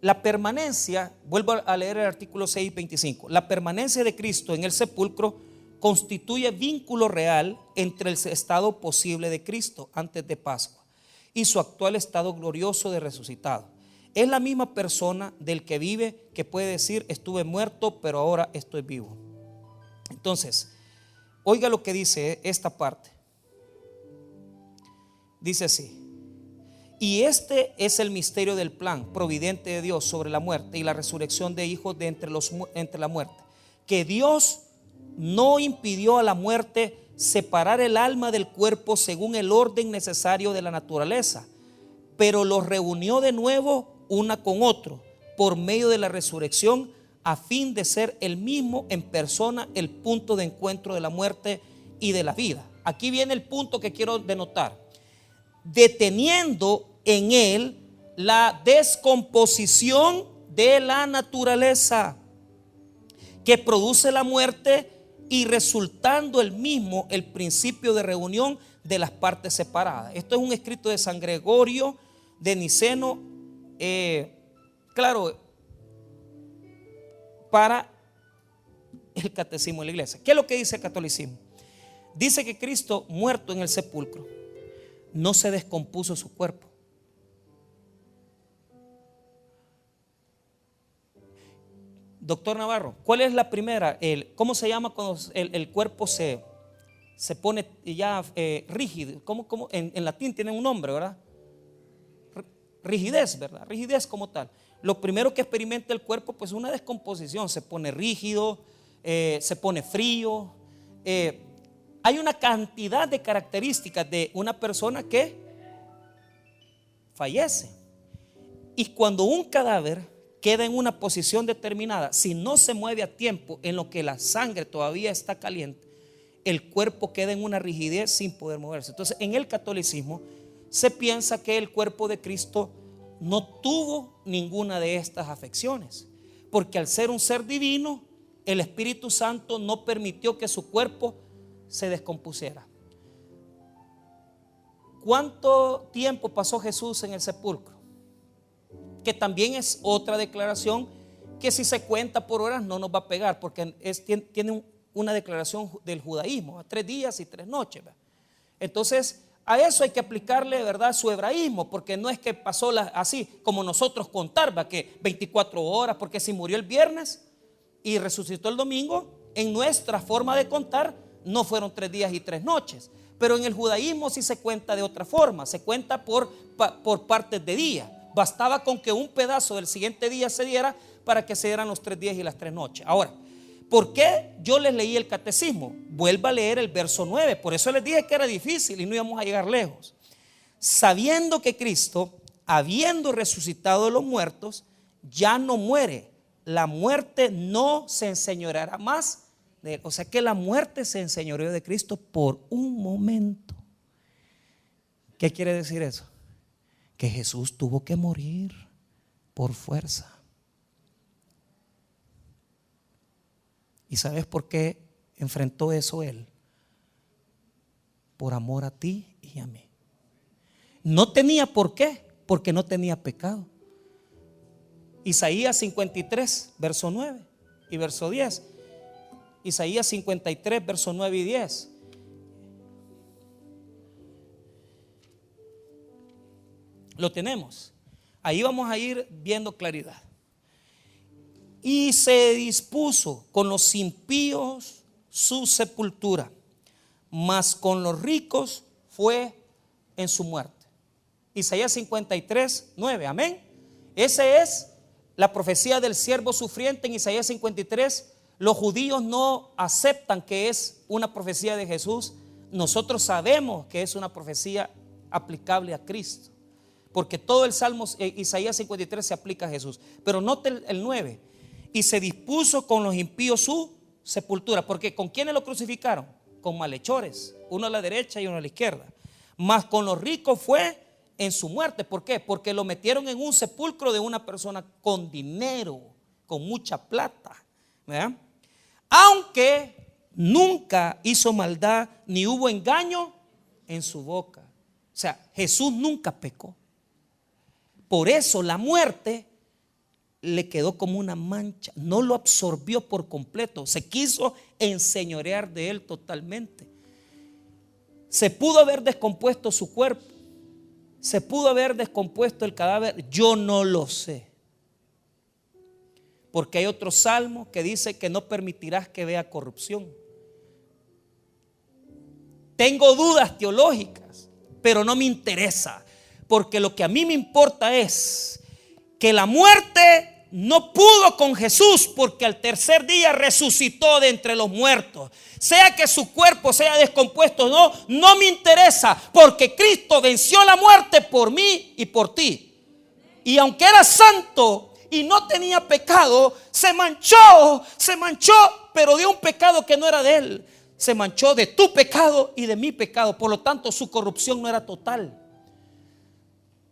La permanencia, vuelvo a leer el artículo 6:25. La permanencia de Cristo en el sepulcro constituye vínculo real entre el estado posible de Cristo antes de Pascua y su actual estado glorioso de resucitado. Es la misma persona del que vive que puede decir estuve muerto pero ahora estoy vivo. Entonces, oiga lo que dice esta parte. Dice así: y este es el misterio del plan providente de Dios sobre la muerte y la resurrección de hijos de entre la muerte, que Dios no impidió a la muerte separar el alma del cuerpo según el orden necesario de la naturaleza, pero los reunió de nuevo una con otro por medio de la resurrección, a fin de ser el mismo en persona el punto de encuentro de la muerte y de la vida. Aquí viene el punto que quiero denotar: deteniendo en él la descomposición de la naturaleza que produce la muerte, y resultando el mismo el principio de reunión de las partes separadas. Esto es un escrito de San Gregorio de Niceno, claro, para el catecismo de la iglesia. ¿Qué es lo que dice el catolicismo? Dice que Cristo, muerto en el sepulcro, no se descompuso su cuerpo. Doctor Navarro, ¿cuál es la primera? ¿Cómo se llama cuando el cuerpo se pone ya rígido? ¿Cómo? En latín tiene un nombre, ¿verdad? Rigidez, ¿verdad? Rigidez como tal. Lo primero que experimenta el cuerpo pues es una descomposición. Se pone rígido, se pone frío. Hay una cantidad de características de una persona que fallece. Y cuando un cadáver queda en una posición determinada, si no se mueve a tiempo en lo que la sangre todavía está caliente, el cuerpo queda en una rigidez sin poder moverse. Entonces, en el catolicismo se piensa que el cuerpo de Cristo no tuvo ninguna de estas afecciones, porque al ser un ser divino, el Espíritu Santo no permitió que su cuerpo se descompusiera. ¿Cuánto tiempo pasó Jesús en el sepulcro? Que también es otra declaración que si se cuenta por horas no nos va a pegar, porque tiene una declaración del judaísmo, 3 días y 3 noches. Entonces a eso hay que aplicarle, ¿verdad?, su hebraísmo, porque no es que pasó así como nosotros contar, ¿va?, que 24 horas, porque si murió el viernes y resucitó el domingo, en nuestra forma de contar no fueron 3 días y 3 noches. Pero en el judaísmo sí se cuenta de otra forma, se cuenta por partes de día. Bastaba con que un pedazo del siguiente día se diera para que se dieran los 3 días y las 3 noches. Ahora, ¿por qué yo les leí el catecismo? Vuelva a leer el verso 9. Por eso les dije que era difícil y no íbamos a llegar lejos. Sabiendo que Cristo, habiendo resucitado de los muertos, ya no muere. La muerte no se enseñoreará más de él. O sea que la muerte se enseñoreó de Cristo por un momento. ¿Qué quiere decir eso? Que Jesús tuvo que morir por fuerza. ¿Y sabes por qué enfrentó eso él? Por amor a ti y a mí. No tenía por qué, porque no tenía pecado. Isaías 53, verso 9 y verso 10. Isaías 53, verso 9 y 10. Lo tenemos. Ahí vamos a ir viendo claridad. Y se dispuso con los impíos su sepultura, mas con los ricos fue en su muerte. Isaías 53, 9, amén. Esa es la profecía del siervo sufriente en Isaías 53. Los judíos no aceptan que es una profecía de Jesús. Nosotros sabemos que es una profecía aplicable a Cristo, porque todo el Salmo Isaías 53 se aplica a Jesús. Pero note el 9. Y se dispuso con los impíos su sepultura. Porque ¿con quiénes lo crucificaron? Con malhechores, uno a la derecha y uno a la izquierda. Mas con los ricos fue en su muerte. ¿Por qué? Porque lo metieron en un sepulcro de una persona con dinero, con mucha plata, ¿verdad? Aunque nunca hizo maldad ni hubo engaño en su boca. O sea, Jesús nunca pecó. Por eso la muerte le quedó como una mancha, no lo absorbió por completo, se quiso enseñorear de él totalmente. Se pudo haber descompuesto su cuerpo, se pudo haber descompuesto el cadáver, yo no lo sé, porque hay otro salmo que dice que no permitirás que vea corrupción. Tengo dudas teológicas, pero no me interesa, porque lo que a mí me importa es que la muerte no pudo con Jesús, porque al tercer día resucitó de entre los muertos. Sea que su cuerpo sea descompuesto o no me interesa, porque Cristo venció la muerte por mí y por ti. Y aunque era santo y no tenía pecado, se manchó, pero de un pecado que no era de él. Se manchó de tu pecado y de mi pecado. Por lo tanto, su corrupción no era total.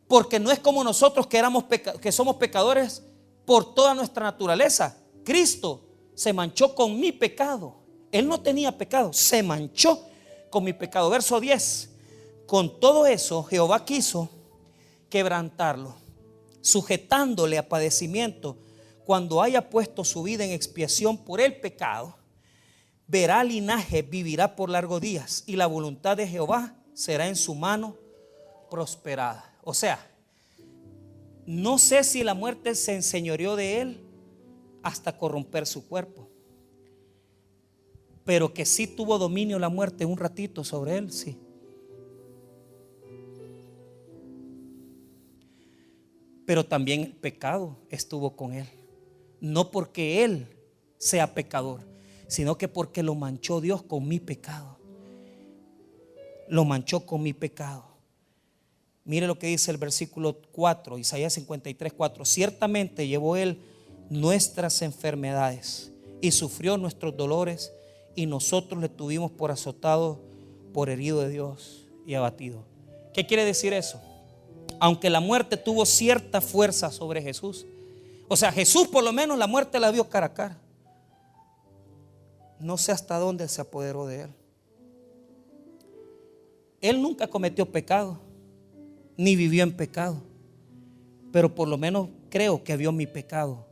Porque no es como nosotros que somos pecadores por toda nuestra naturaleza. Cristo se manchó con mi pecado. Él no tenía pecado, se manchó con mi pecado. Verso 10. Con todo eso Jehová quiso quebrantarlo, sujetándole a padecimiento. Cuando haya puesto su vida en expiación por el pecado, verá linaje, vivirá por largos días, y la voluntad de Jehová será en su mano prosperada. O sea, no sé si la muerte se enseñoreó de él hasta corromper su cuerpo. Pero que sí tuvo dominio la muerte un ratito sobre él, sí. Pero también el pecado estuvo con él. No porque él sea pecador, sino que porque lo manchó Dios con mi pecado. Lo manchó con mi pecado. Mire lo que dice el versículo 4, Isaías 53, 4. Ciertamente llevó él nuestras enfermedades y sufrió nuestros dolores, y nosotros le tuvimos por azotado, por herido de Dios y abatido. ¿Qué quiere decir eso? Aunque la muerte tuvo cierta fuerza sobre Jesús, o sea, Jesús por lo menos la muerte la vio cara a cara. No sé hasta dónde se apoderó de él. Él nunca cometió pecado, ni vivió en pecado, pero por lo menos creo que vio mi pecado,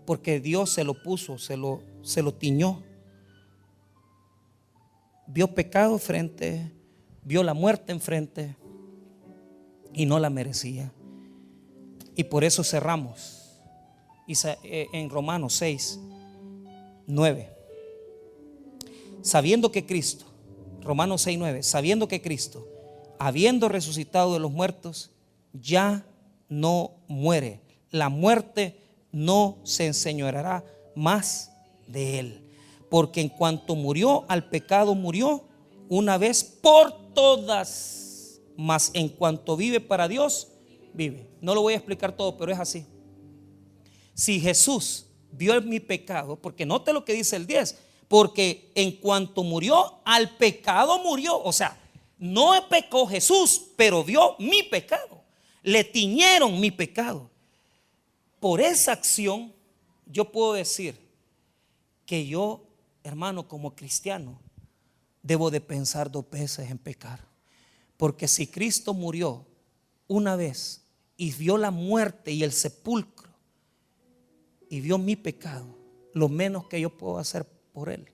porque Dios se lo puso, se lo tiñó. Vio pecado enfrente, vio la muerte enfrente y no la merecía. Y por eso cerramos en Romanos 6, 9. Sabiendo que Cristo, Romanos 6, 9, sabiendo que Cristo, habiendo resucitado de los muertos, ya no muere. La muerte no se enseñoreará más de él. Porque en cuanto murió al pecado, murió una vez por todas. Mas en cuanto vive para Dios, vive. No lo voy a explicar todo, pero es así. Si Jesús vio mi pecado, porque note lo que dice el 10, porque en cuanto murió al pecado, murió. O sea, no pecó Jesús, pero vio mi pecado. Le tiñeron mi pecado. Por esa acción yo puedo decir que yo, hermano, como cristiano, debo de pensar 2 veces en pecar. Porque si Cristo murió una vez y vio la muerte y el sepulcro y vio mi pecado, lo menos que yo puedo hacer por él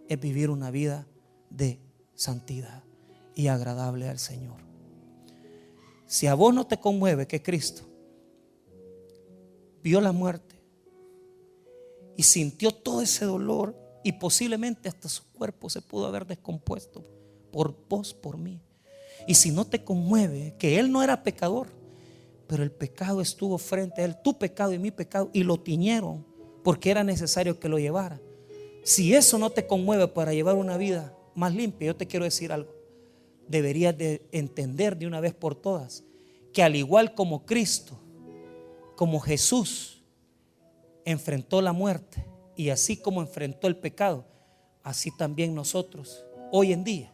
es vivir una vida de santidad y agradable al Señor. Si a vos no te conmueve que Cristo vio la muerte y sintió todo ese dolor, y posiblemente hasta su cuerpo se pudo haber descompuesto por vos, por mí. Y si no te conmueve que él no era pecador, pero el pecado estuvo frente a él, tu pecado y mi pecado, y lo tiñeron porque era necesario que lo llevara. Si eso no te conmueve para llevar una vida más limpia, yo te quiero decir algo. Deberías de entender de una vez por todas que al igual como Cristo, como Jesús enfrentó la muerte, y así como enfrentó el pecado, así también nosotros hoy en día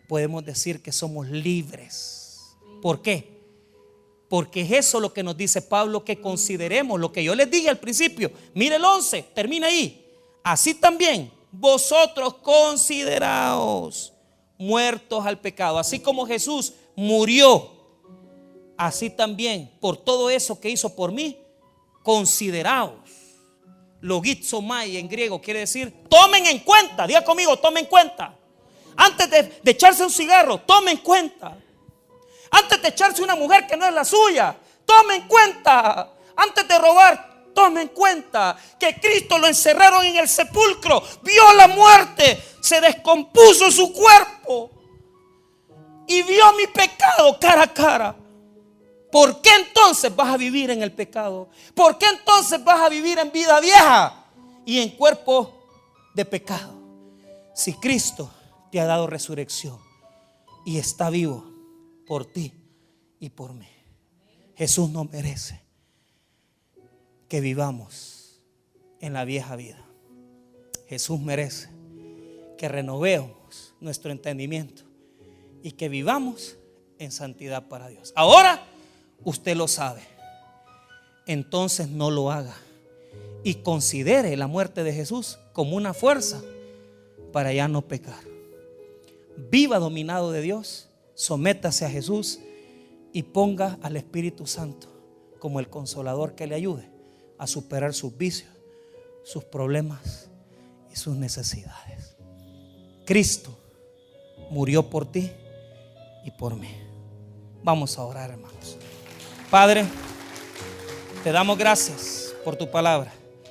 podemos decir que somos libres. ¿Por qué? Porque es eso lo que nos dice Pablo, que consideremos lo que yo les dije al principio. Mire el 11, termina ahí. Así también vosotros consideraos muertos al pecado, así como Jesús murió, así también por todo eso que hizo por mí, consideraos. Logizomai en griego quiere decir tomen en cuenta. Diga conmigo, tomen en cuenta. Antes de echarse un cigarro, tomen en cuenta. Antes de echarse una mujer que no es la suya, tomen en cuenta. Antes de robar, tomen en cuenta que Cristo lo encerraron en el sepulcro, vio la muerte, se descompuso su cuerpo y vio mi pecado cara a cara. ¿Por qué entonces vas a vivir en el pecado? ¿Por qué entonces vas a vivir en vida vieja y en cuerpo de pecado? Si Cristo te ha dado resurrección y está vivo por ti y por mí. Jesús no merece que vivamos en la vieja vida. Jesús merece que renovemos nuestro entendimiento y que vivamos en santidad para Dios. Ahora usted lo sabe, entonces no lo haga y considere la muerte de Jesús como una fuerza para ya no pecar. Viva dominado de Dios, sométase a Jesús y ponga al Espíritu Santo como el consolador que le ayude a superar sus vicios, sus problemas y sus necesidades. Cristo murió por ti y por mí. Vamos a orar, hermanos. Padre, te damos gracias por tu palabra.